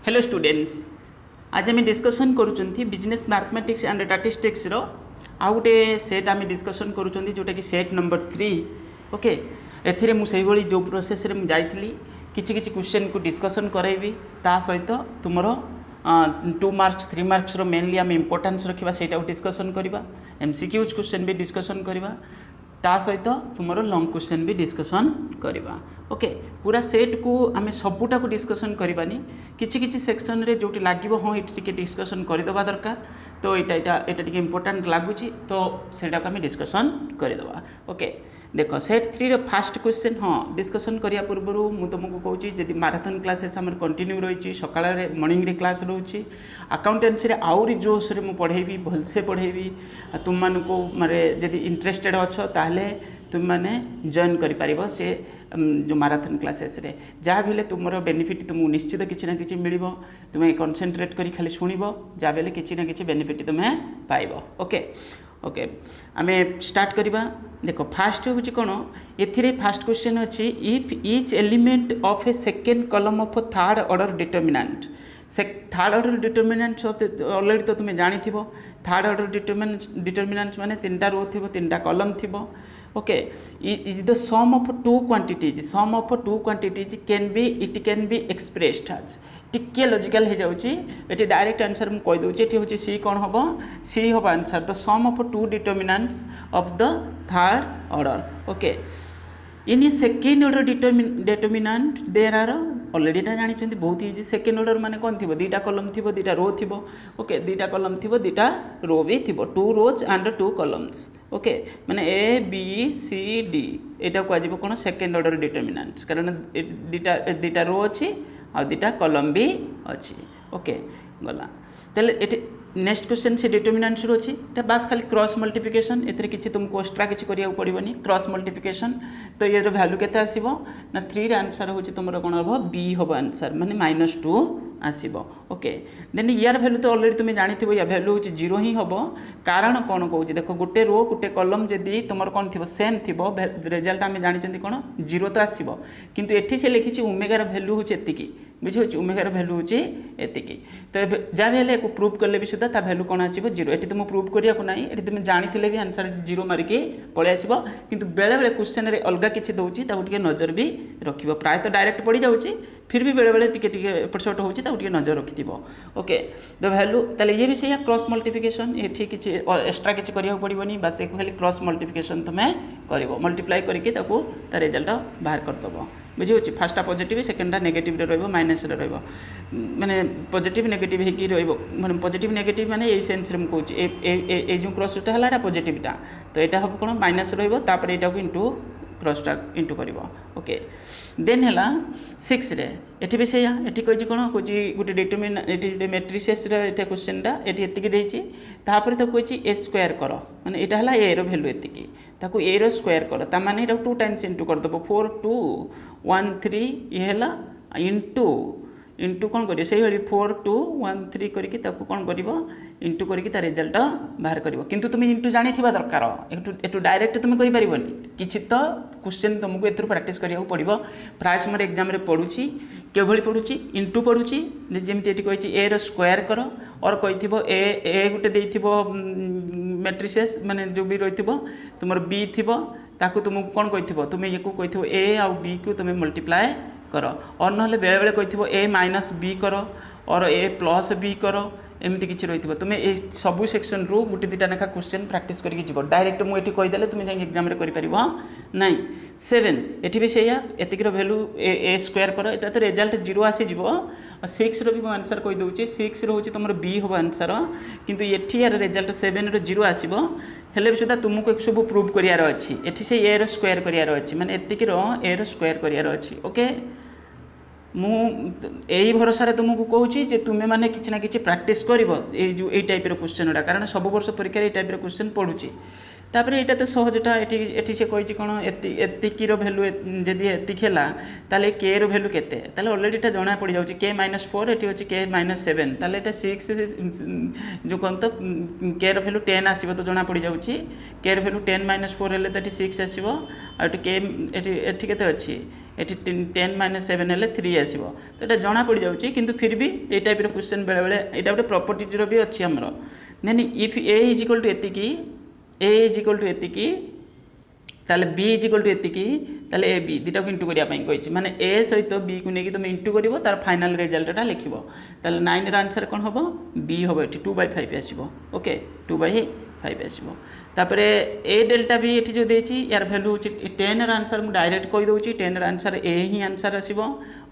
Hello students, आज आम discussion करुँच बिजनेस मैथमेटिक्स एंड स्टैटिस्टिक्स रो आउ गोटे सेट आम डिस्कसन करुँच जोटा कि सेट नंबर 3। ओके, एथिरे मुझे जो प्रोसेस रे जाइली किछि क्वेश्चन को डिस्कसन कराइबी ता सहित तुमर 2 मार्क्स 3 मार्क्स रो मेनली आम इंपोर्टेंस रखा से डिस्कसन करवा, एमसीक्यूज क्वेश्चन भी डिस्कसन करवा ता सहित तुमर लॉन्ग क्वेश्चन भी डिस्कसन करवा। ओके, पूरा सेट को आम सबूटा को डिस्कसन करवानी, किछि सेक्शन रे जोटी लागिबो हाँ ये टिके डिस्कसन करदेवा दरकार, तो यहाँ टिके इम्पोर्टाट लगुच तो सेटा को आम डिस्कसन करदेवा। ओके, देख सेट 3 रो फास्ट क्वेश्चन हाँ डिस्कसन करिया पूर्व मु तुमको कहूँ जदि मैराथन क्लासेस आम कंटिन्यू रही सकाळ मॉर्निंग रे क्लास रोचे अकाउंटेंसी रे आउरी जोश रे मु पढ़ेबी भलसे पढ़ेबी तुम मानू मारे जदि इंटरेस्टेड अच्छ ताहले तुम माने जॉइन करि पारिबो से जो मैराथन क्लासेस रे जहाँ भी तुम बेनिफिट तुमको निश्चित किसी ना कि मिल तुम्हें कनसेंट्रेट करी खाली शुणव जहाँ भी किसी ना कि बेनिफिट तुम्हें पाइब। ओके ओके आम स्टार्ट करवा। देख फास्ट हूँ कौन ए फास्ट क्वेश्चन अच्छी if each element of A second column of third order determinant third order determinant already तो तुम्हें जानी थर्ड ऑर्डर डिटर्मिनेंट माने 3टा रो थी 3टा कॉलम थी। Okay, is the sum of two quantities can be expressed as टिके logical हो जाउची एटी डायरेक्ट आंसर मु कहि दोची एटी होची सी कोन हबो सी हबो answer the sum of two determinants of the third order. Okay, in a second order determinant there are already जानी बहुत इजी सेकेंड ऑर्डर माने कौन थी 2टा कॉलम थी 2टा रो थी। ओके, 2टा कॉलम थी 2टा रो भी थी 2 रोज एंड 2 कॉलम्स। ओके, माने ए बी सी डी एटा को कौन सेकेंड ऑर्डर डिटर्मिनेंट्स कारण 2टा रो अच्छी आ 2टा कॉलम भी अच्छी। ओके गला तेल ये नेक्स्ट क्वेश्चन से डिटर्मिनेंट्स अच्छी बास खाली क्रॉस मल्टीप्लिकेशन एथिरे किछि तुमको एक्स्ट्रा किछि करिया पड़ोनी क्रॉस मल्टीप्लिकेशन तो ये वैल्यू केते आसीबो ना 3 रे आंसर होछि तुमरो कोन हबो बी हबो आंसर माने -2 आसीबो। ओके, देन यार वैल्यू तो ऑलरेडी तुम्हें जानिथिबो या वैल्यू होछि 0 ही हबो कारण कोन कहूछि देखो गोटे रो गोटे कॉलम जदी तुमर कोन थिबो सेम थिबो रिजल्ट आमे जानिचंती कोन 0 तो आसीबो किंतु एठी से लिखिछि ओमेगा रा वैल्यू होछि एतिकी बुझिहोछि ओमेगा रा वैल्यू होछि एतिकी तो जा भी हेले को प्रूव करले भी सुद्धा ता वैल्यू कोन आसीबो 0 एठी तुम प्रूव करिया को नाही एठी तुम जानिथिले भी आंसर 0 मारिके पळे आसीबो किंतु बेले बेले क्वेश्चन रे अलगा किछि दोछि ताउ टिके नजर भी रखिबो प्राय तो डायरेक्ट पड़ी जाउछि फिर भी बेले बेले टिके टिके एपट होछि ताउ टिके नजर रखिथिबो। ओके, द वैल्यू ताले ये भी सही क्रॉस मल्टीप्लिकेशन एठी किछि एक्स्ट्रा किछि करिया पड़िबोनी बस एक खाली क्रॉस मल्टीप्लिकेशन तुमे करिवो मल्टीप्लाई करके ताको ता रिजल्ट बाहर कर दबो बुझिहोछि फर्स्टा पॉजिटिव सेकेंडा नेगेटिव रे रहइबो माइनस रे रहइबो माने पॉजिटिव नेगेटिव हे की रहइबो माने पॉजिटिव नेगेटिव माने ए सेंस रे म कहूछि ए जो क्रॉसटा हलाटा पॉजिटिवटा तो एटा हम कोन माइनस रहइबो तापर एटा को इनटू क्रॉसटा इनटू करिवो। ओके, देन हला 6 रे एठी भी सेया एठी कहि कोन कहि गुटे डिटरमिन एठी मैट्रिसेस रे एटा क्वेश्चनटा एठी एतिकी देछि तापर तो कहि ए स्क्वायर करो माने एटा हला ए रो वैल्यू एतिकी ताको ए रो स्क्वायर करो ता माने एटा 2 टाइम्स इनटू कर दबो 4 2 1 3 ये हला इंटू कौन करिए से 4 2 1 3 करके कौन कर इंटू करके तार रिजल्ट बाहर कर किंतु तुम इंटू जानी दरकार एटू डायरेक्ट तुम कहि परिबोनी किछि तो क्वेश्चन तुमको एथुर प्रैक्टिस करिया पड़िबो प्राय समय एग्जाम रे पढुची केभली पढुची इंटू पढुची जेमति एटी कहिछि ए रो स्क्वायर करो और कहिथिबो ए गुटे देइथिबो मैट्रिसेस माने जो भी रहिथिबो तुमर बी थिबो ताकू तुमको कौन कहिथिबो तुम ये को कहिथिबो ए आ बी को तुम मल्टीप्लाई करो और नहले बेले बेले कहिथिबो ए माइनस बी करो और ए प्लस बी करो एमती किसी रही तुम्हें ये सबू सेक्शन रू गोटे 2टा लेखा क्वेश्चन प्रैक्टिस करके जीव डायरेक्ट मुझे कहीदेले तुम जाए एग्जाम रे कर नाई 7 एटी भी सैया एतिकर वैल्यू ए स्क्वायर करो एटा तो रिजल्ट 0 आसीज 6 रो भी आंसर कही दूसरी 6 रो तुम बी हम आंसर किंतु एटी यार रिजल्ट 7 रो 0 आसो हेल्ले भी सुधा तुमको एक सब प्रूव करार अच्छी एटी से ए रो स्क्वायर करार अच्छी माने एतिकर ए रो स्क्वायर करार अच्छी। ओके, मु यही भरोसा तुमको कहूँ तुम्हें मैंने कि प्रैक्टिस कर टाइप क्वेश्चन गुड़ा कारण सब वर्ष परीक्षा ये टाइप क्वेश्चन पढ़ुची तापर यहाँ तो सहजटा ये से कही कौन एतिकीर भैल्यू जदि एतिक है ताले के रो भैल्यू केते ताले ऑलरेडी एटा जना पड़ जाउची के -4 एटी होची के -7 ताले एटा 6 जो कौन तो के रो भैल्यू 10 आसीबो तो जना पड़ जाउची के रो भैल्यू 10 -4 हेले तो एटी 6 आसीबो आ के एटी केते अछि एटी 10 -7 हेले 3 आसीबो तो एटा जना पड़ जाउची किंतु फिर भी ए टाइप रो क्वेश्चन बेले बेले एटा गोटे प्रॉपर्टीज रो भी अछि हमरो देन इफ a = एतिकी a = एतिकी ताले b = एतिकी ताले a b दुटा को इंटू करिया पई कहिछि माने a सहित b को नेकी तुम इंटू करिवो तार फाइनल रिजल्टटा लिखिवो ताले 9 रा आंसर कोन हबो b हबो एठी 2/5 आसीबो ओके 2/5 आसीबो तापरे a डेल्टा b एठी जो देछि यार वैल्यू होछि 10 रा आंसर मु डायरेक्ट कहि दोछि 10 रा आंसर a ही आंसर आसीबो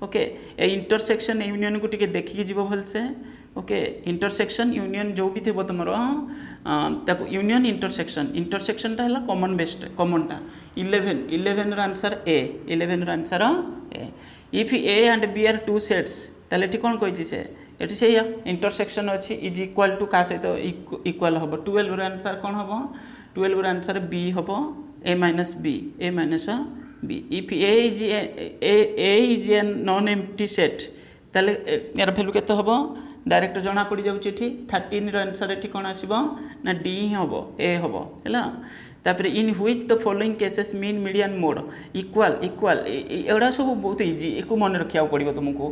ओके ए इंटरसेक्शन यूनियन को टिके देखि जीवो भलसे ओके इंटरसेक्शन यूनियन जो भी थी तुमरो ताको यूनियन इंटरसेक्शन टा हला कॉमन बेस्ट कॉमनटा 11 रा आंसर ए 11 रा answer A if A and B are two sets ताले एठी कोन कहिछि से एठी से इंटरसेक्शन अछि इज इक्वल टू का सहित इक्वल हबो 12 रा आंसर कोन हबो 12 रा आंसर बी हबो a minus b if a is a non empty set ताले यार वैल्यू केते हबो डायरेक्ट जना पड़ जाउछि एठी 13 रो आंसर एठी कोन आसीबो ना डी ही हबो ए हबो हैला तापर in which the following cases mean median mode equal एडा सब बहुत इजी एको मन रखिया पड़िबो तुमको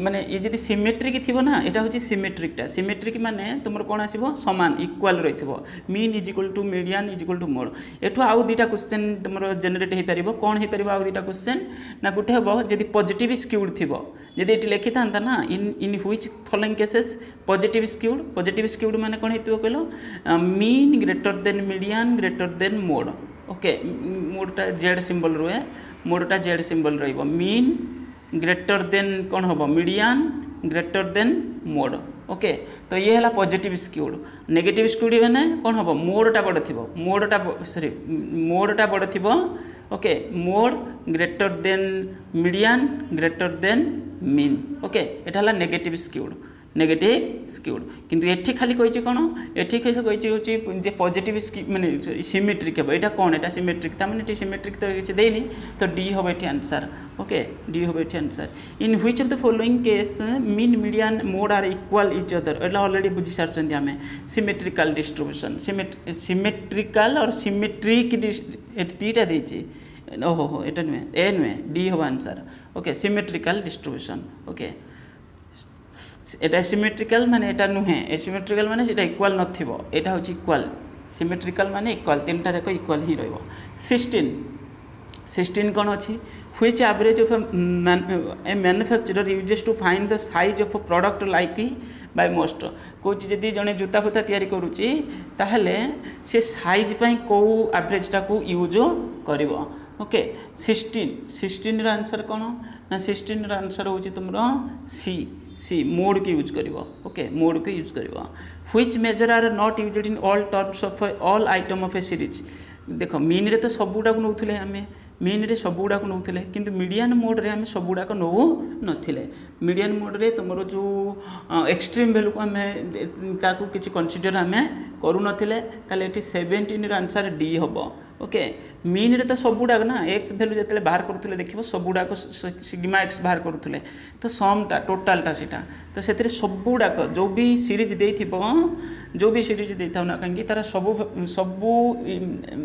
माने ये जदी सिमेट्रिक थिबो ना एटा होछि सिमेट्रिक माने तुमर कोन आसीबो समान इक्वल रहिथिबो mean is equal to median is equal to mode एठो आउ दीटा क्वेश्चन तुमर जनरेट हे परिबो कोन हे परिबो आउ दीटा क्वेश्चन ना गुटे हबो जदी पॉजिटिव स्क्यूड थिबो जदी एटी लिखि थांता ना in which following cases positive skewed माने कोन हेतिबो कहलो mean greater than median greater then mode okay मोडटा जेड सिंबल रुए मोडटा जेड सिंबल रहिबो मीन ग्रेटर देन कोन हबो median greater then mode okay तो ये हला पॉजिटिव स्क्यूड नेगेटिव स्क्यूड माने कोन हबो मोडटा बड थिबो मोडटा बड थिबो okay mode greater than median greater than mean okay एटा हला नेगेटिव स्क्यूड किंतु एठी खाली कहिछि कोन एठी कहिछि होछि जे पॉजिटिव माने सिमेट्रिक हेबो एटा कोन एटा सिमेट्रिक ता माने एटी सिमेट्रिक तो किछि देइनी तो डी होबो एठी आंसर ओके डी होबो एठी answer in which of the following case mean median mode are equal each other एला ऑलरेडी बुझि सारचंदी हमें सिमेट्रिकल डिस्ट्रीब्यूशन सिमेट्रिकल और सिमेट्रिक एटीटा देछि ओहो एटा नुए ए नुए डी होबो answer okay symmetrical distribution okay एटा सिमेट्रिकल माने एटा नुहे एसिमेट्रिकल माने सेटा इक्वल नथिबो एटा होछि इक्वल सिमेट्रिकल माने इक्वल तीनटा जाक इक्वल ही रहइबो 16 कोन अछि which average of a manufacturer uses to find the size of a product like by most कोच जदी जने जूता फुता तयारी करूची ताहले से साइज पई को एवरेज टा को यूज करबो ओके 16 रा आंसर कोन ना 16 रा आंसर होची तुमरो सी मोड के यूज करिवो ओके मोड के यूज करिवो which measure are not used in all terms of all item of a series देखो मीन रे तो सबुडा को नउथले हमें मीन रे सबुडा को नउथले किंतु मीडियन मोड रे हमें सबुडा को नउ नथिले मीडियन मोड रे तुमरो जो एक्सट्रीम वैल्यू को हमें ताकू किछि कंसीडर हमें करू नथिले ताले एठी 17 रा आंसर डी हबो ओके मीन रे तो सबुडाक ना एक्स वैल्यू जतले बाहर करूथले देखिबो सबुडाक सिग्मा एक्स बाहर करूथले तो समटा टोटलटा सेटा तो सेतरे सबुडाक जो भी सीरीज देइथिबो जो भी सीरीज देइथाउ ना कांगी तारा सबु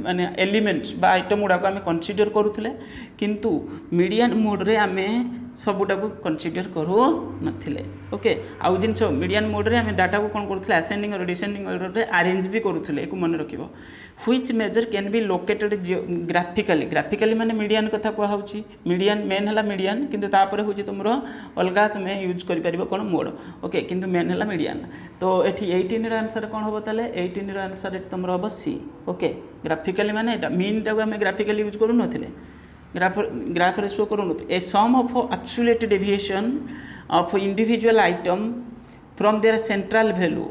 माने एलिमेंट्स बा आइटम गुडा को हमें कंसीडर करूथले किंतु मीडियन मोड रे हमें सबुटा को कंसीडर करू नथिले ओके आउ जिन मीडियन मोड रे हमें डाटा को कोन करूथले असेंडिंग और डिसेंडिंग ऑर्डर रे अरेंज भी करूथले एको मन रखिबो which measure can be located graphically माने मीडियन कथा को हाउची मीडियन मेन हला मीडियन किंतु तापर होची तुमरो अलगा तुमे यूज करि परिबो कोन मोड ओके किंतु मेन हला मीडियन तो एठी 18 रा आंसर कोन होबो ताले 18 रा आंसर तुमरो होबो सी ओके ग्राफिकली माने एटा मीन टा को हमें ग्राफिकली यूज करू नथिले ग्राफ रे शो करू a sum of absolute deviation of individual item from their central value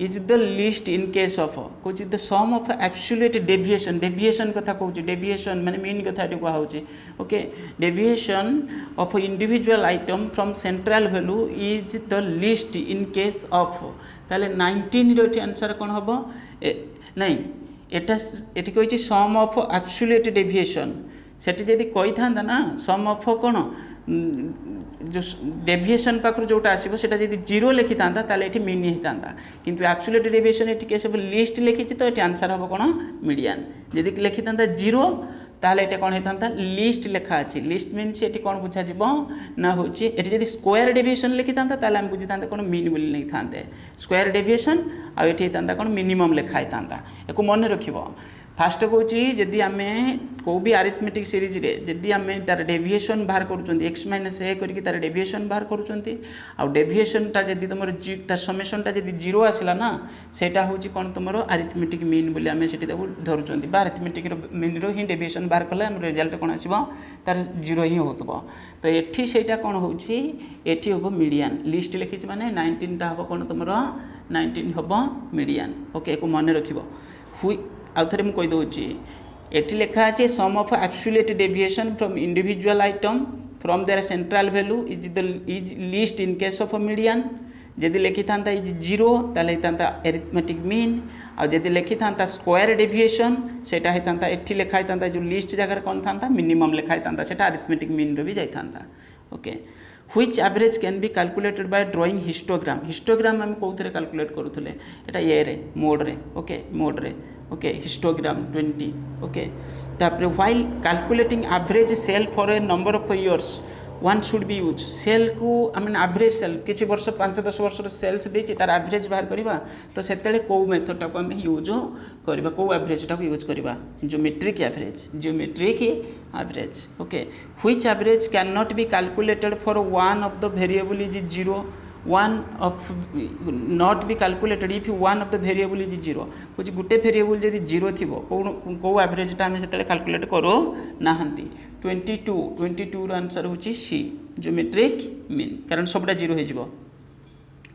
is the least in case of कुछ the sum of absolute deviation कथा कहूँ डेविएशन माने मीन कथा को होची okay deviation of individual item from central value is the least in case of ताले 19 रो answer कोन हबो नहीं एटा एटी कही सम ऑफ एब्सोल्यूट डेविएशन सेठी जदि कही था ना सम ऑफ कौन जो डेविएशन पाखर जोटा आसो से जीरो लिखी था ये मीन होता किंतु एब्सोल्यूट डेविएशन ये सब लिस्ट लिखी तो ये आंसर हम कौन मीडियन जदि लिखी था जीरो ताहले एटा कौन होता लिस्ट लेखा अच्छी लिस्ट मीन्स ये कौन बुझा ना हूँ ये स्क्वायर डेविएशन लिखी था ताहले आम बुझी था कौन मीन बोली नहीं था स्क्वायर डेविएशन आउ ये होता कौन मिनिमम लेखा होता या मन रख फास्ट कौन जदि आम कौ भी आरिथमेटिक सीरीज रे जदि आम तार डेविएशन बाहर कर एक्स माइनस ए करके तार डेविएशन बाहर कर डेविएशनटा जदि तुम तार समेसनटा जदि जीरो आसला ना सेटा हूँ कौन तुम आरिथमेटिक मीन बोली आम से धरुँच आरिथमेटिक मीन रो ही डेविएशन बाहर कले रिजल्ट कौन आसो तार जीरो ही हो तो ये से कौन होती हम मीडियन लिस्ट लिखी माने 19 हम कौन तुम 19 हम मीडियन ओके को मन रख आउ थे मुझे कहीदे ये लिखा अच्छे sum of absolute deviation from individual item from their central value is least in case of median जदि लिखी था इज जीरो ताले होता एरिथमेटिक मीन और जदि लिखी था स्क्वायर डेविएशन सेटा होता ये लिखा था जो लिस्ट जगह कौन था मिनिमम लिखा था से अरिथमेटिक मीन रो भी जाता okay which average can be calculated by drawing histogram आम कौन कैलकुलेट करूँ यहाँ ये मोड रे ओके मोड रे ओके हिस्टोग्राम 20 ओके तापर while calculating average sale for a number of years one should be use sale को आई मीन एवरेज सेल किसी वर्ष 5-10 वर्ष सेल्स देती तार एवरेज बाहर करवा तो से कौ मेथडटा को आम यूज करवा कौ एवरेजटा को यूज करवा geometric average okay which average can not be calculated for one of the variable is zero one of not be calculated if one of the variable is zero कुछ गोटे वेरिएबल जब zero थी कौ एवरेजटा आम से calculate करो ना 22 answer हूँ सी ज्योमेट्रिक मीन कारण सबटा जीरो हो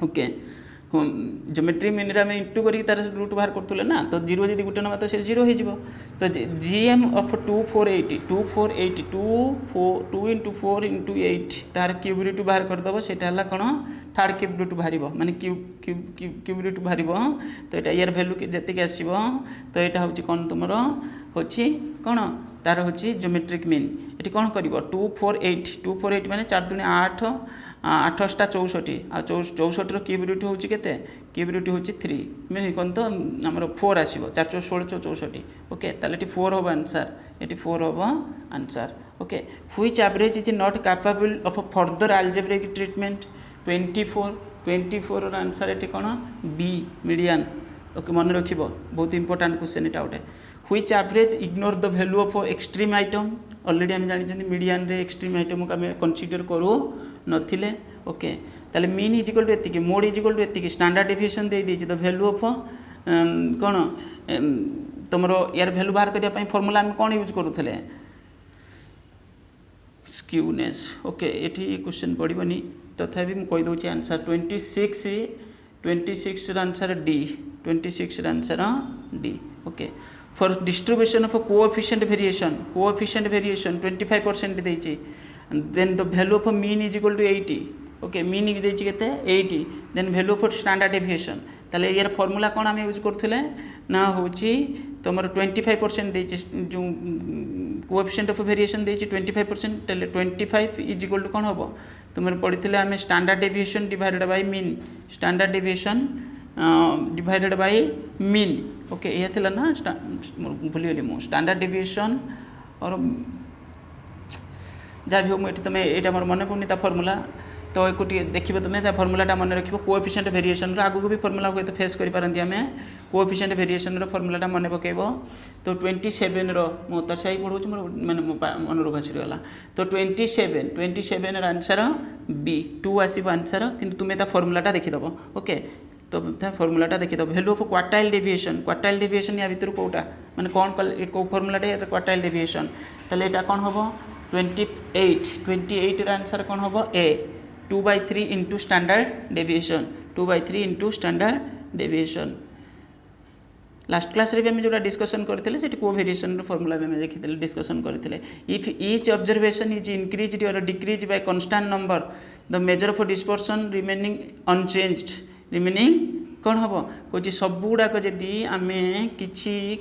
ओके ज्योमेट्री मीन आम इंटू करके तार रूट बाहर करूँ ना तो जीरो जब गोटे ना तो से जीरो हो तो जीएम ऑफ 2480 2 इंटू 4 इंटू 8 तार क्यूब रूट बाहर करदेव से कौन थर्ड क्यूब रूट बाहर माने क्यूब रूट बाहर तो यहाँ यार भैल्यू जी आसो तो यहाँ हूँ कौन तुम हूँ कौन तार हूँ ज्योमेट्रिक मीन ये कौन कर 248 माने 4 दूनी 8 8 टा 64 आ 64 क्यूब रूट हूँ के क्यूब रूट हूँ 3 मीन कौन तो आमर 4 आसो 4 16 64 ओके ताले 4 हम आंसर ये 4 हम answer okay which average is not capable of further algebraic treatment 24 answer ये कौन बी मीडियन ओके मन रख बहुत इंपोर्टाट क्वेश्चन यहाँ गोटे which average ignore the value of extreme item already आम जानी मीडियन रे एक्सट्रीम आइटम को आम कनसीडर करूँ नथिले ओके ताले मीन इज इक्वल टू एतिकी मोड इज इक्वल टू एतिकी स्टैंडर्ड डेविएशन दे दी द वैल्यू ऑफ कौन तुम यार वैल्यू बाहर करने फॉर्मूला आम कौन यूज करूँ स्क्यूनेस ओके ये क्वेश्चन पड़ोनी तथापि मुझे कहीदे answer 26 answer D 26 answer D okay for distribution of coefficient variation 25% देती then the value of mean is equal to 80 okay mean देती के 80 then value of standard deviation ताले यार फॉर्मूला कौन आम यूज करूँ ना हूँ तुम 25% देती जो कोएफिशिएंट ऑफ वेरिएशन देती 25% ताले 25 इज इक्वल टू कौन हम तुम पढ़ी आम standard deviation divided by mean standard deviation divided by mean okay यह थी ना भूलीगली मु स्टैंडर्ड डेविएशन और जहाँ भी हो मुझे तुम यहाँ मोर मन पड़नी फॉर्मूला तो एक देखिए तुम्हें फॉर्मूलाटा मन रख कोएफिशिएंट वेरिएशन आगू भी फॉर्मूला हुए तो फेस करपारती आम कोएफिशिएंट वेरिएशन फॉर्मूलाटा मन पकेब तो 27 मुझे सही पढ़ू मोर मैंने मन भासीगला तो 27 आंसर बी 2 आसो आंसर कि तुम्हें फॉर्मूलाटा देखीदेव ओके तो फॉर्मूलाटा देखीदेव वैल्यू ऑफ क्वार्टाइल डेविएशन या भर कौटा मैंने कौन कौ फॉर्मूलाटा क्वार्टाइल डेविएशन ताले यहाँ कौन हम 28 आंसर कौन हम ए 2/3 into standard deviation 2/3 into standard deviation last class रे भी आम जो डिस्कसन करते से कोवेरिएशन फॉर्मूला भी देखी डिस्कसन करते if each observation is increase और decrease by constant number the measure of dispersion remaining कौन हम कौन सबूक जदि आम कि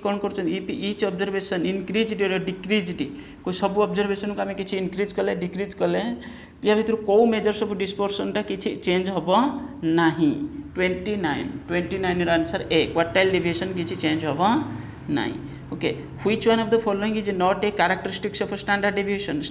कौन कर इच ऑब्जर्वेशन इंक्रीज डिक्रीज कोई सब ऑब्जर्वेशन को आम कि इंक्रीज कले डिक्रीज कले या भितर कौ मेजर्स ऑफ डिस्पर्सनटा किसी चेंज हम ना 29 आंसर ए क्वार्टाइल डेविएशन किसी चेंज हम ना okay which one of the following is not a characteristics of standard deviation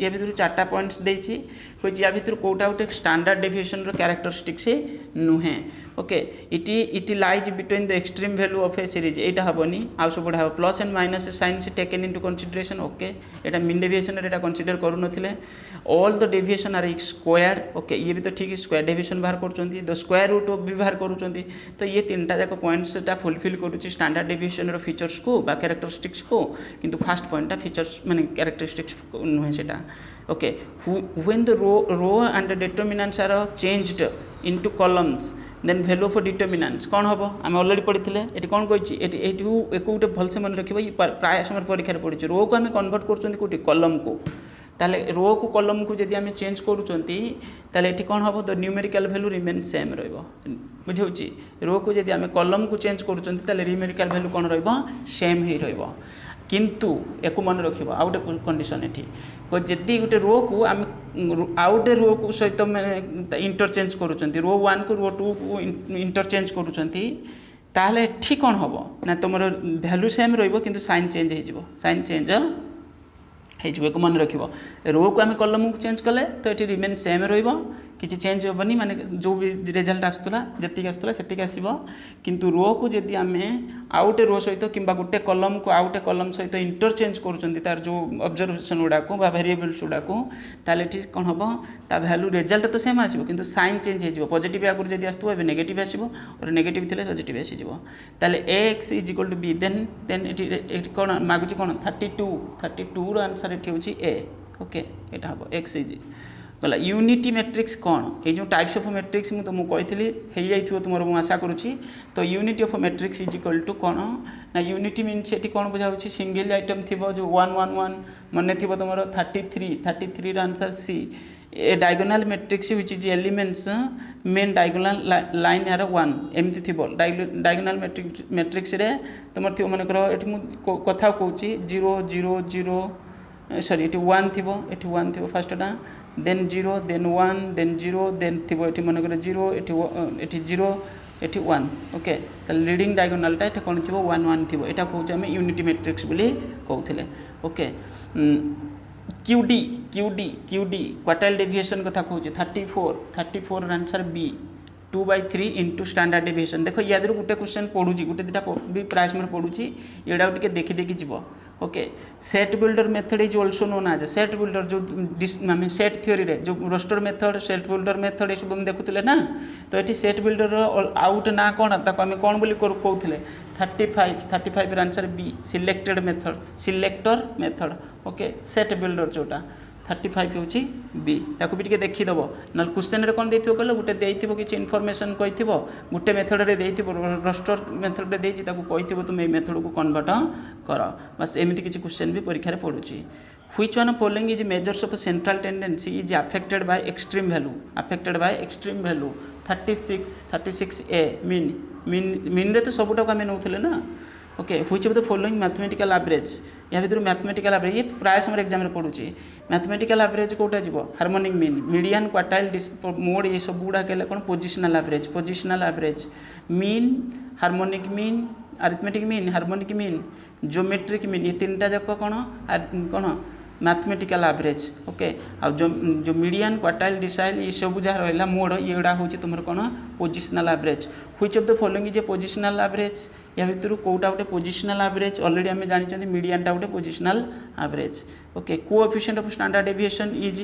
या भितर 4टा पॉइंट्स देछि कोई या भितर कोटा गोटे स्टैंडर्ड डेविएशन रो कैरेक्टरिस्टिक्स नुहे okay it lies between the extreme value of a series एटा हबनी आ सब बढ़ा plus and minus signs taken into consideration okay एटा मीन डेविएशन एटा कंसीडर करू नथिले all the deviation are squared okay ये भी तो ठीक स्क्वायर डेविएशन बाहर करचंती द स्क्वायर रूट ऑफ भी बाहर करूचंती तो ये तीनटा जाक पॉइंट्स टा फुलफिल करूची स्टैंडर्ड डेविएशन रो फीचर्स को बा कैरेक्टरिस्टिक्स को किंतु फर्स्ट पॉइंट फीचर्स माने कैरेक्टरिस्टिक्स नुहे सेटा okay when the row and determinants are changed into columns then value of determinants कौन हम आम ऑलरेडी पढ़ी ये कौन कही एक गोटे भलसे मन रखिए प्राय समय परीक्षा पड़ी रो को आम कन्वर्ट कर कलम को ताले रो को कलम को जब आम चेंज करें कौन हम the numerical value remain same रुझे रो को जब आम कलम को चेंज करें न्यूमेरिकल वैल्यू कौन रेम ही किंतु एक मन रखिए आउ गोटे कंडीशन ये जदि गोटे रो को आम आउ गोटे रो को सहित मैंने इंटरचेंज करुँच रो 1 को रो 2 को इंटरचेंज करुँच ठीक कौन हम ना तुम वैल्यू सेम रु साइन चेंज हो साइन चेंज एक मन रख रो को आम कलम को चेंज कले तो ये रिमेन सेम रही चेंज हेनी माने जो भी रिजल्ट आसूला जी आसूला से आसो किंतु रो को जदि आम आउ गोटे रो सहित कि गोटे कलम को आउ गोटे कलम सहित इंटरचेंज कर जो ऑब्जर्वेशन गुड़ाक वेरिएबल्स गुड़ाक कौन हम ता वैल्यू रिजल्ट तो सेम आसो कि साइन चेंज हो पॉजिटिव आगुरी जब आसो ए नेगेटिव आसो और नेगेटिव थे पॉजिटिव आसीजो ताले X is equal to B then कौन मागुची कौन 32 रो आंसर ये हूँ ए ओके यहाँ हम एक्स इज गला यूनिटी मैट्रिक्स कौन ये जो टाइप्स ऑफ मैट्रिक्स मुझे तुमको कही तुम मुझे आशा करुँची तो unity of matrix is equal to कौन ना यूनिटी मीन्स ये कौन बुझाऊँ सिंगल आइटम थी जो 111 मन थी तुम 33 answer C a diagonal matrix which is elements main diagonal line यार 1 एमती थी डायगोनल मैट्रिक्स रे तुम थी मनकर ये कथा कहूँ 0 0 0 सॉरी ये 1 थी ये 1 थी फास्टा देन 0 देन 1 देन 0 देन थी ये मनकर 0 ये 0 ये 1 ओके लीडिंग डायगोनलटा ये कौन थी 1 1 थी यहाँ कौन आम यूनिटी मैट्रिक्स बोली कहते okay QD QD QD quartile deviation कथा कहूँ 34 answer B 2/3 into standard deviation देख या गोटे क्वेश्चन पढ़ुची गोटे दुटा भी प्राय समय पढ़ुची ये देखी देखी जीव okay set builder method is also known as set builder जो आम सेट थ्योरी रे जो roster method set builder method ये सब देखुले ना तो ये सेट बिल्डर आउट ना कौन आम कौन बोली कहते 35 answer be selected method selector method okay set builder जोटा 35 हूँ बी ताकू भी टे देखीदेव ना क्वेश्चन रे कौन देथिबो कहलो गोटे देथिबो किछि इनफॉरमेशन कहिथिबो गोटे मेथड रे देथिबो रोस्टर मेथड रे देछि ताकू कहिथिबो तुम ए मेथड को कन्वर्ट कर बस एमिति किछि क्वेश्चन भी परीक्षा रे पडुछि which one following is measures of central tendency is affected by extreme value 36 A mean रे तो सबुटा आम नौले ना okay which of the following mathematical average या भर मैथमेटिकल एवरेज ये प्राय समय एग्जाम रे पड़ुची मैथमेटिकल एवरेज कोटा जीव harmonic mean median quartile mode ये सब गुड़ा कहले कौन positional average mean harmonic mean arithmetic mean harmonic mean geometric mean ये तीनटा जाक कौन मैथमेटिकल एवरेज ओके आ जो मीडियन क्वार्टाइल डिसाइल ये सब जहाँ रहा मोड ये हूँ तुम कौन positional average which of the following is a positional average या भितर कौटा गोटे पोजिशनल एवरेज ऑलरेडी आम जानी मीडियनटा गोटे positional average okay coefficient of standard deviation is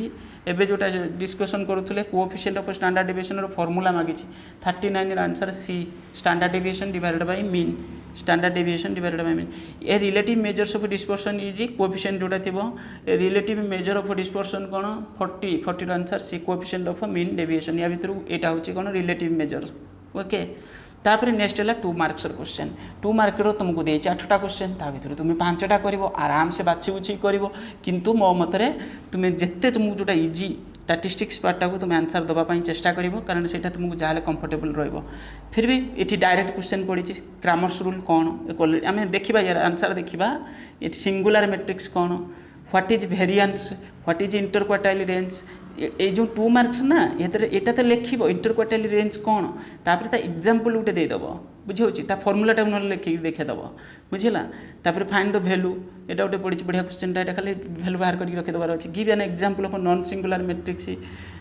एबे जोटा डिस्कशन करूले coefficient of standard deviation formula मागी 39 answer C standard deviation divided by mean standard deviation divided by mean A relative measures of dispersion is coefficient जोटा थिबो relative measure of dispersion कौन 40 answer C coefficient of mean deviation या भितर एटा होची कौन relative measure okay तापर next है 2 मार्क्स क्वेश्चन 2 मार्क तुमको दे 8टा क्वेश्चन ता भर तुम 5टा कर आराम से बाछि बुछि कर किंतु मो मतरे तुम्हें जिते तुमको जोटा इजी स्टाटिस्टिक्स पार्टा को तुम आंसर दवाई चेष्टा कर कारण से तुमको जहाँ कंफर्टेबल फिर भी ये डायरेक्ट क्वेश्चन पड़ी क्रामर्स रूल कौन आम देखा यार आंसर देखा ये सिंगुलर मैट्रिक्स कौन what is variance what is inter quartile range ये जो 2 मार्क्स ना यहाँ तो लिख इंटर क्वार्टाइल रेंज कौन तापर ता एग्जांपल गोटे देदेव बुझे ता फर्मुलाटा ना लिखिक देखेदेव बुझेगा तापर फाइंड द वैल्यू यहाँ गोटे पड़ी बढ़िया क्वेश्चन ये खाली वैल्यू बाहर करके रखिदेवार अच्छे give an example of non singular matrix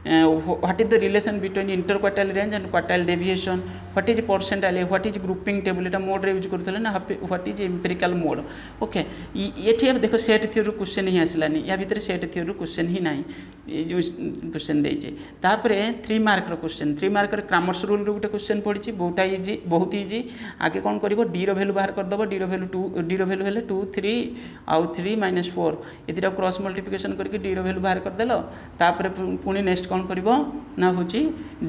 what is the relation between inter quartile range and quartile deviation what is percentile what is grouping table यहाँ मोड यूज करते ना what is empirical mode okay ये देख set theory question ही आसलानी या भितर set theory question ही ना जो question देचे तापर 3 mark question 3 mark Kramers rule गोटे क्वेश्चन पड़ी बहुत इजी आगे कौन कर डी रैल्यू बाहर करदेव डी रैल्यू 2 डी रैल्यू है 2 3 आउ 3 - 4 ये क्रॉस मल्टीप्लिकेशन करके डी रैल्यू बाहर करदेल तापर पुणी नेक्स्ट कौन कर ना हूँ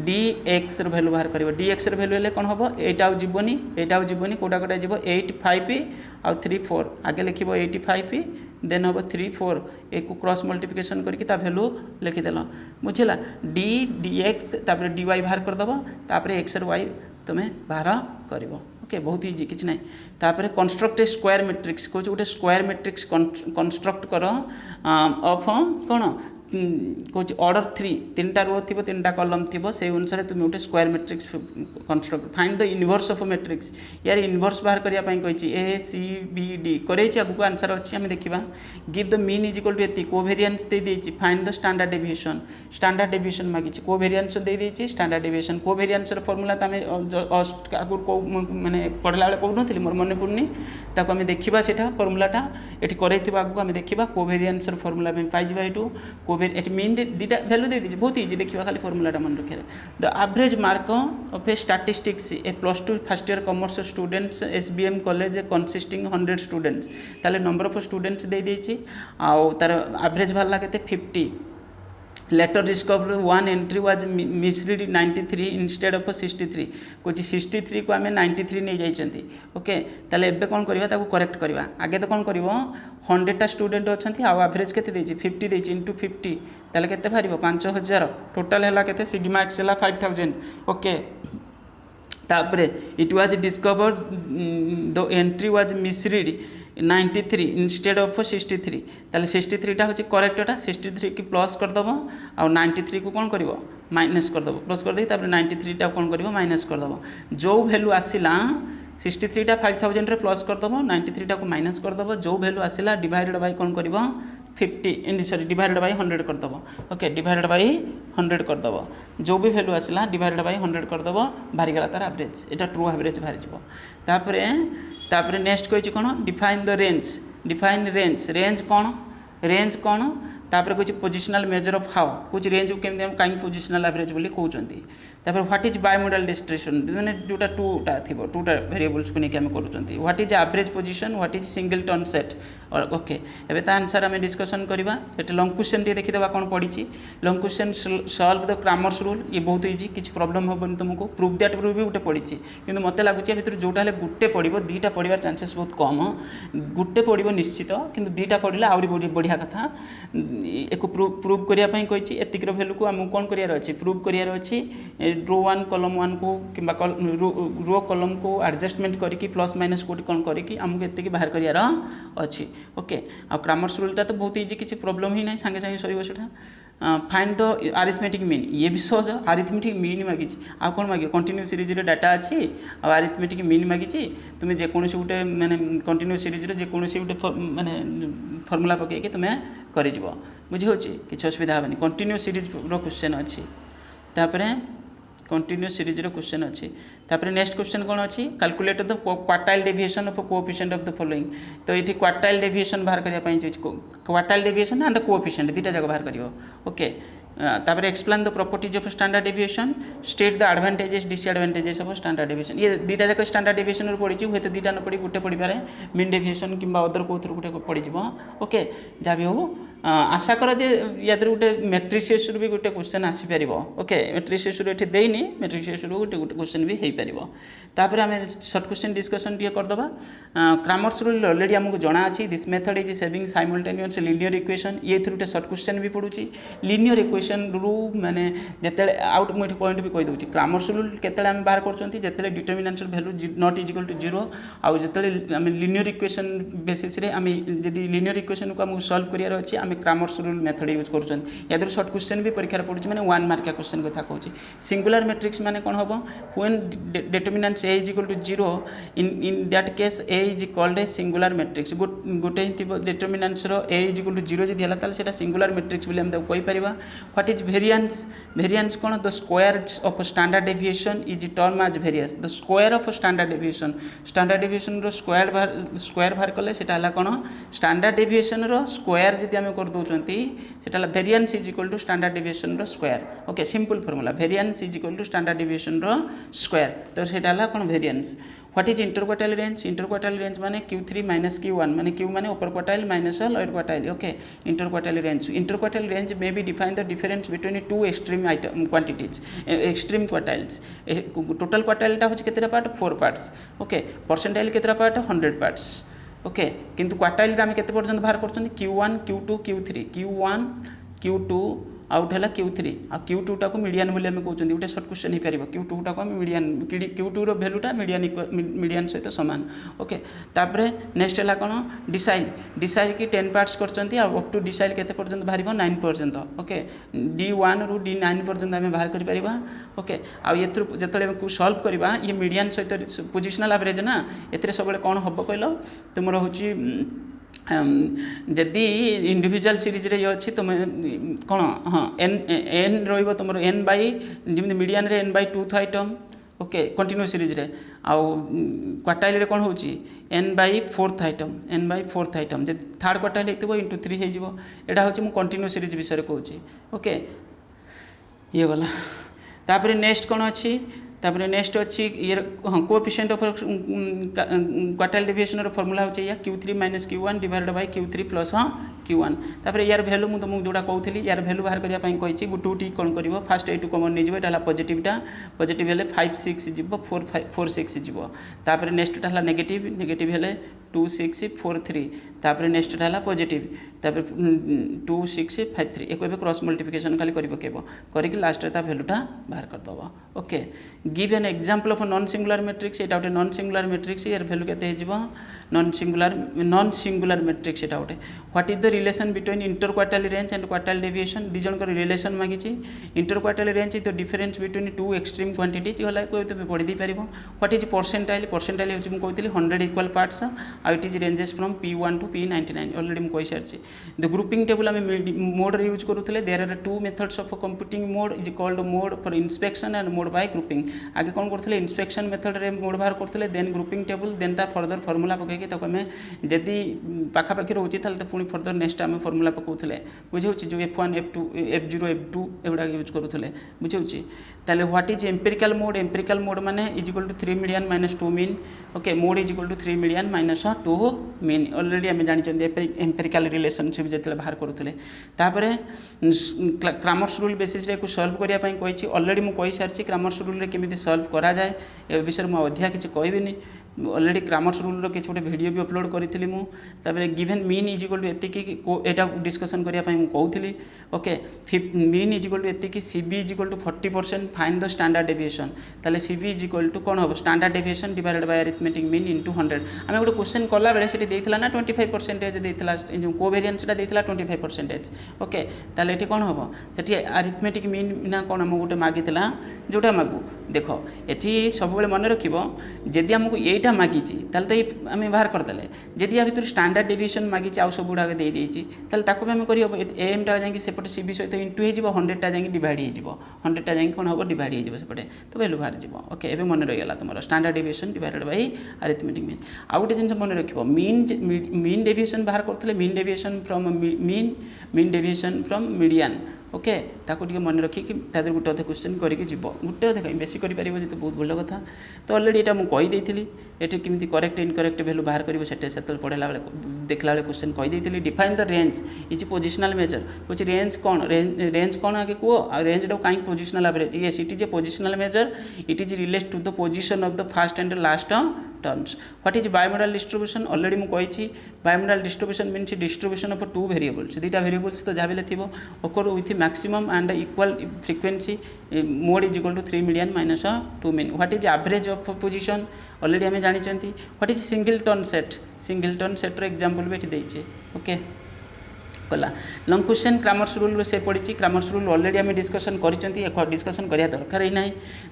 डी एक्स रैल्यू बाहर कर डी एक्स रैल्यू है कौन हम एटा जीवनी कौटा कौटा जीव 8 5 आउ 3 4 आगे लिख 85 देन हम 3 4 एक क्रॉस मल्टीप्लिकेशन करके वैल्यू लिखिदेल बुझेगा डी डी एक्स तापर डी वाई बाहर करदेव तापर एक्स वाई तुम्हें बाहर कर ओके बहुत इजी किसी ना तापर कंस्ट्रक्ट ए स्क्वायर मैट्रिक्स कौन गोटे स्क्वायर मैट्रिक्स कंस्ट्रक्ट कर ऑफ कौन कौन ऑर्डर 3 रो थी 3टा कलम थी से अनुसार तुम गोटे square matrix construct find the inverse of matrix यार इनवर्स बाहर करने कही ए सी बी डी करे आगू आंसर अच्छी आम देखा give the mean is equal to एति कोवेरिएंस दे देछि फाइंड द स्टैंडर्ड डेविएशन मागी कोवेरिएंस दे देछि स्टैंडर्ड डेविएशन कोवेरिएंस फॉर्मूला तो आगु माने पढ़ला बेले कहूँ मोर मन पड़नी ताको आम देखा से फॉर्मूलाटा ये कर आगू आम देखा कोवेरिएंस फॉर्मूला पाइबा ये एट मीन दीटा वैल्यू दे दीजिए बहुत इजी देखा खाली फॉर्मूलाटा मन रखे the average mark of a statistics a +2 first year commerce students SBM college consisting 100 students ताले नंबर ऑफ स्टूडेंट्स दे देछि आउ तार एवरेज बाहरला केते 50 later discover 1 entry was misread 93 instead of 63 कुछ 63 को आम 93 नहीं जाइए ओके ताले एबे कौन करवा ताको करेक्ट करवा आगे तो कौन करिवो 100टा स्टूडेंट अच्छा आउ एवरेज केते देछि 50 देछि इंटू 50 ताले केते बाहरिवो 5000 टोटल हैला केते सिग्मा एक्स हैला 5000 ओके तापरे it was discovered the entry was misread 93 instead of 63 ताले 63टा हूँ करेक्टटा 63 की प्लस करदेव आ 93 को कौन कर माइनस करदेव प्लस कर तापर 93टा कौन कर माइनस करदेव जो वैल्यू आसला 63टा 5000 रे प्लस करदेव 93टा को माइनस करदेव जो वैल्यू आसला डिवाइडेड बाय कौन कर 50 सॉरी डिवाइडेड बाय 100 करदेव ओके डिवाइडेड बाय 100 करदेव जो भी वैल्यू आसला डिवाइडेड बाय 100 करदेव बाहरी गला तार एवरेज एटा ट्रू एवरेज बाहरी तापर नेक्स्ट कही कौन डिफाइन द रेंज रेंज कौन तापर कुछ पोजिशनल मेजर ऑफ हाउ कुछ रेंज को केमती हम कहीं पोजिशनल एवरेज बोली कहते तापर व्हाट इज बायमोडाल डिस्ट्रीब्यूशन मैंने जोटा 2टा थी 2टा वेरिएबल्स को लेकिन आम करूँ what is average position what is singleton set okay एवं आंसर आम डिस्कसन करवा ये लंग क्वेश्चन टी देखीदे कौन पड़ी long question solve the Kramers rule ये बहुत इजी किसी प्रोब्लेम हेनी तुमको प्रूफ दैट प्रूफ भी गोटे पड़ी कि मत लगुच भर जोटा गोटे पड़ो 2टा पढ़ार चांसेस बहुत कम गोटे पड़ो निश्चित कि 2टा पढ़ले आहरी बढ़िया कथा एक प्रूफ करने कही एतिक वैल्यू को आमको कौन करार अच्छे प्रूफ करार अच्छे रो 1 कॉलम 1 को कि रो कॉलम को एडजस्टमेंट करके प्लस माइनस कोटी कौन करके आमको एतिक बाहर करार अच्छी ओके आ क्रामर्स रूलटा तो बहुत इजी किसी प्रोब्लेम ही ना सागे सागे sir find the arithmetic mean ये भी सहज अरिथमेटिक मीन मागी आ कौन मागे कंटिन्यू सीरीज डाटा अच्छी अरिथमेटिक मीन मागी तुम्हें जेकोसी गोटे माने कंटिन्यू सीरीज जेकोसी गोटे माने फॉर्मूला पकईकि तुम्हें कर बुझे किसी असुविधा हेनी कंटिन्यू सीरीज क्वेश्चन अच्छी तापर कंटिन्यू सीरीज क्वेश्चन अच्छी तापर नेक्स्ट क्वेश्चन कौन अच्छी calculate the quartile deviation of coefficient of the following तो ये क्वार्टाइल डेविएशन बाहर करने क्वार्टाइल डेविएशन एंड कोएफिशिएंट 2टा जाक बाहर कर ओके तापर explain the properties of standard deviation state the advantages disadvantages of standard deviation ये 2टा जाक स्टैंडर्ड डेविएशन पड़ी हुए तो 2टा न पड़ी गोटे पड़ी पारे मीन डेविएशन कि अदर कौन गोटे पड़ ओके जहाँ भी हो आशा कर जे या गोटे मैट्रिक्स भी गोटे क्वेश्चन आसीपर ओके मैट्रिक्स ये देनी मैट्रिक्स गोटे गोटे क्वेश्चन भी हो पार तापर आम सर्ट क्वेश्चन डिस्कसन टी करदे क्रामर्स रूल ऑलरेडी आमको जना अच्छी this method is saving simultaneous linear equation ये गोटे सर्ट क्वेश्चन भी पड़ुची लिनियर इक्वेशन रू माने जिते आउट मुझे पॉइंट भी कहीदे क्रामर्स रूल केते आम बाहर करते determinant value not equal to zero आउ जो आम लिनियर इक्वेशन बेसिस आम जदि लिनियर इक्वेशन को आमको सॉल्व करार अच्छी आम क्रामर्स रूल मेथड यूज कर सर्ट क्वेश्चन भी परीक्षा पड़ुची मैंने 1 मार्किया क्वेश्चन कथा कहूँ सिंगुलर मैट्रिक्स माने कौन हम when determinants A is equal to zero in that case A is called a singular matrix गोटे determinants A is equal to zero जब है तो सिंगुलर मैट्रिक्स बोली हम कहीपर व्हाट इज वेरिएंस वेरिएंस कौन the square of standard deviation is term as variance the square of standard deviation रो square बाहर कले सेटा कौन स्टैंडर्ड डेविएशन रो स्क्वायर जब आम कर दौरान सेटा variance is equal to standard deviation रो square okay simple formula variance is equal to standard deviation रो स्क्वायर तो सेटा कौन variance what is interquartile range माने Q3 माइनस Q1 माने Q माने upper quartile minus lower quartile okay interquartile range may be define the difference between two extreme item quantities extreme quartiles total क्वार्टाइलटा होची केतेटा part 4 parts okay percentile केतेटा part 100 parts okay किंतु quartile आम केते पर्यंत बाहर करछन Q1 Q2 Q3 Q1 Q2 out है Q3 आ Q2 टाक मीडियन बोली आम कहते गोटे सर्ट क्वेश्चन हो पार Q2 टाक मीडियन Q2 रो वैल्यूटा मीडियन सहित सामान ओके तापर नेक्स्ट है कौन डिसाइल की 10 पार्ट्स करछंती आ अप टू डिसाइल केते पर्यंत बाहर 9 पर्यंत ओके D1 रु D9 पर्यंत आम बाहर कर पारिबा ओके आ एथु जतले को सॉल्व करबा ये मीडियन सहित पोजिशनल एवरेज ना एथरे सब कौन हम कहलो तुमर होची जदि इंडिविजुअल सीरीज रे अच्छी तुम कौन हाँ एन रोइबो तुम एन बाई जमी मीडियन रे n by 2 item okay continue series रे आउ क्वार्टाइल रे कौन होची एन बाई 4th आइटम जब थर्ड क्वार्टाइल होइतबो इंटू 3 हो एटा होची मु कंटिन्यू सीरीज विषय कहूँ ओके ये गला तापर नेक्स्ट कौन अच्छी तापर नेक्स्ट अच्छी ये हाँ coefficient of quartile deviation formula होची या Q3 minus Q1 divided by Q3 plus Q1 तापर यार वैल्यू मु तुमको जोड़ा कहूली यार वैल्यू बाहर करने कही गोटे कौन कर फास्ट एटू कमन नहीं जाए पॉजिटिवटा पॉजिटिव हेले 5 6 जीव 4 6 जीव तापर नेक्स्ट है नेगेटिव हेले 2 6 4 3 तापर नेक्स्ट है पॉजिटिव तापर 2 6 5 3 एक क्रॉस मल्टीप्लिकेशन खाली करके लास्ट वैल्यूटा बाहर करदब okay give an example of non singular matrix एटा गोटे नॉन सिंगुलर मैट्रिक्स यार वैल्यू केते हेजिबो नॉन सिंगुलर मैट्रिक्स एटा गोटे what is the relation between inter quartile range and quartile deviation दी जन रिलेशन मागिछि inter quartile range is the difference between two extreme quantities होला को तो पढ़ी दे पारिबो व्हाट इज परसेंटाइल होछि मु कहतिली 100 इक्वल पार्ट्स आउ it is ranges from P1 to P99 already मु कहि सारछि द ग्रुपिंग टेबल आम मोड रे यूज करूथले there are two methods of computing mode is called mode for inspection and mode by grouping आगे कौन करते इंस्पेक्शन मेथड रे मोड बाहर करते देन ग्रुपिंग टेबल देन ता फर्दर फॉर्मूला पकईकि तक आम जदि पाखापाखि रोचे तो पुणी फर्दर नेक्स्ट आम फॉर्मूला पकाउले बुझे जो F1 F2 F0 F2 एगुड़ा use करूले बुझे ताले व्हाट इज एम्पिरिकल मोड माने is equal to 3 million minus 2 mean okay mode is equal to 3 million minus 2 mean already आम जानी एम्पिरिकल रिलेशनशिप जो बाहर करूले क्रामर्स रूल बेसिस रे सॉल्व करने कही ऑलरेडी मुझे कही सारी क्रामर्स रूल रे केमिति सॉल्व करा जाए ए विषय में अधिका किसी कहबिनी ऑलरेडी क्रामर्स रूल किसी गोटे वीडियो भी अपलोड करी मुझे given mean is equal to एटा डिस्कसन करने कहूली okay mean is equal to एतिकी CB is equal to 40% find the standard deviation ताले सीबी इज इक्वल टू कौन हम standard deviation divided by arithmetic mean into 100 आम गोटे क्वेश्चन कला बेले से देता ना 25% देता जो कोवेरिएंसटा देता 25% ओके ताले ये कौन हम से अरिथमेटिक मीन ना कौन आम गोटे मागी जोटा मागू देख ये सब मन रखिए जदि आमको यहीटा मागिची तो ये आम बाहर करदे जदि या भर स्टैंडर्ड डेविएशन मागिची आउ सब गुड़ाक देदेची ताकू भी आम कर एमटा जाकि सेपटे सीबी सहित इंटू हो 100टा जाकि डिवाइड हो 100टा जाकि कौन हम डिवाइड होपटे तो वैल्यू बाहर जी ओके ए मन रहीगला तुम standard deviation divided by arithmetic mean आउ गोटे जिन मन रख मीन डेविएशन बाहर करते mean deviation from mean deviation from median okay ताको टिके मन रखिकी तादर गोटे अधे क्वेश्चन करके जीव गोटे अधे कहीं बेसी कर तो बहुत भल कथा तो अलरेडी यहाँ मुझे कहीदेली ये केमी करेक्ट इनकरेक्ट भैल्यू बाहर कर से पढ़ेला बेले देखला बेले क्वेश्चन कहीदेली define the range is positional measure कुछ रेंज कौन रेंज कौन आगे कह रेंज टाइम कहीं positional average yes it is a positional measure it is relate to the position of the first and last terms what is bimodal distribution already मुझे bimodal distribution means distribution of two variables दुईटा variables तो जहाँ भी थी occur with maximum and equal frequency mode is equal to 3 million minus 2 mean what is average of position already आम जानी what is single turn सेट्र example भी ये ओके कला लंग क्वेश्चन क्रामर्स रूल से पड़ी क्रामर्स रूल ऑलरेडी आम discussion कर डिस्कसन करा दरकार ही ना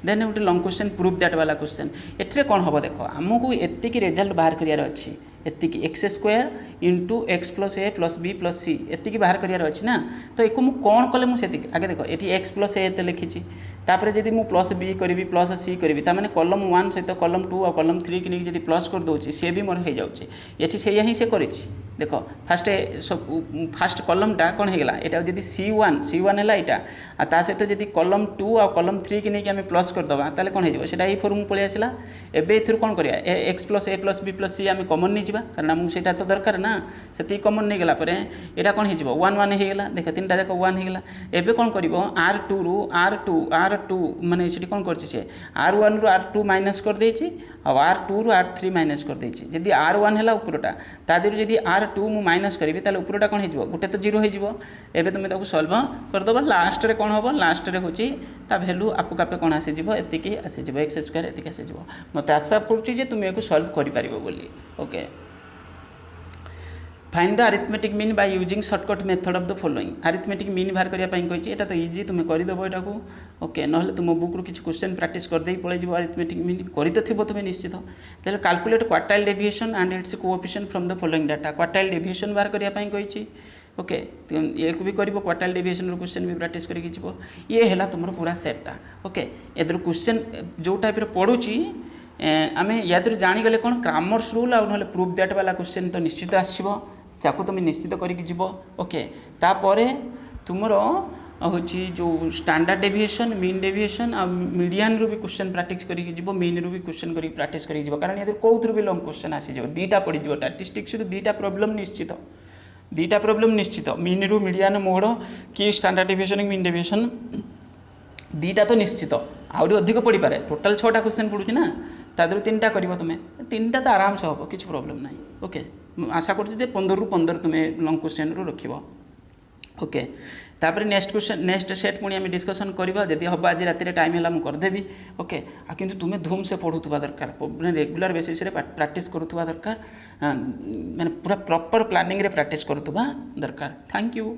देन गोटे लंग क्वेश्चन प्रूफ दैट वाला क्वेश्चन एट्रे कौन हम देख आमको एतिक रिजल्ट बाहर करार अच्छी एतिक X square into X plus A plus B plus C एतिक बाहर करार अच्छी ना तो एक कौन कले मुझे आगे देख ये एक्स प्लस ए लिखी तापर जब मुझे प्लस बी करी प्लस सी करी ताने कलम 1 सहित कलम 2 और कलम 3 की नहीं प्लस कर दूसरी सी भी मोर हो जाऊँगी ये से ही से कर देख फास्ट कलमटा कौन होगा यहाँ जब C1 है यहाँ ता सहित जब कलम 2 और कलम 3 की नहीं प्लस करदे ताले कौन हो ये फॉर्म पलि आसला एवं कौन कर x plus A plus B plus सी आम कमन नहीं जावा कारण मुझे तो दरकार ना से कमन नहीं गला यहाँ कौन हो 1 होगा देख 3टा जाक 1 होगा एवं कौन कर R2 रु R2 माने से कौन कर R1 रु R2 माइनस कर देछि और R2 रु R3 माइनस कर देछि जदि R1 है उपरटा तादेर जदि R2 मु माइनस करी ताले उपरटा कौन हो गोटे तो 0 हो एवं तुम ताको सॉल्व करदब लास्ट रे कौन हम लास्ट रे होची ता वैल्यू आपको आपे कौन आसीज एतिकी आसीज एक्स स्क्वायर एतिकी आसीज मत आशा पड़ुची जे तुम या सॉल्व कर पारिबो बोली okay find the arithmetic mean by using shortcut method of the following arithmetic mean बाहर करने कही तो इजी तुम करदेव यहाँ ओके ना तुम बुक रू किसी क्वेश्चन प्रैक्टिस करदे पलैज अरिथमेटिक मीन कर तो थो तुम्हें निश्चित तेल calculate quartile deviation and it's coefficient from the following data quartile deviation बाहर करने कही ओके ये भी कर क्वार्टाइल डेविएशन क्वेश्चन भी प्रैक्टिस कर ये है तुम पूरा सेटा ओके एदर क्वेश्चन जो टाइप पढ़ुची आम याद जागले कौन क्रामर्स रूल आउ ना प्रूफ दैट वाला क्वेश्चन तो निश्चित आसो ताको तुम निश्चित करके ओके तापर तुमर हूँ जो स्टैंडर्ड डेविएशन मीन डेविएशन आ मीडियन रू भी क्वेश्चन प्रैक्टिस करके मीन रू भी क्वेश्चन कर प्रैक्टिस करके कारण ये कौन भी लंग क्वेश्चन आसीज दुईटा पड़ स्टैटिस्टिक्स दुईटा प्रॉब्लम निश्चित मीन रू मीडियन मोड कि स्टैंडर्ड डेविएशन मीन डेविएशन दुईटा तो निश्चित आहरी अधिक पड़ पारे टोटाल 6टा क्वेश्चन पड़ूँ ना तादर 3टा कर तुम्हें 3टा तो आराम से हम किसी प्रॉब्लम ना ओके आशा कर 15 रू 15 तुम्हें लंग क्वेश्चन रू रख ओके तापर नेक्स्ट क्वेश्चन नेक्स्ट सेट पुणी आम डिस्कसन करवा जदि हम आज राति टाइम है मुझे करदेवी ओके किंतु तुम्हें धूम से पढ़ुवा दरकार मैंने रेगुलर बेसिस प्रैक्टिस करुवा दरकार माने पूरा प्रॉपर प्लानिंग रे प्रैक्टिस करुवा दरकार थैंक यू।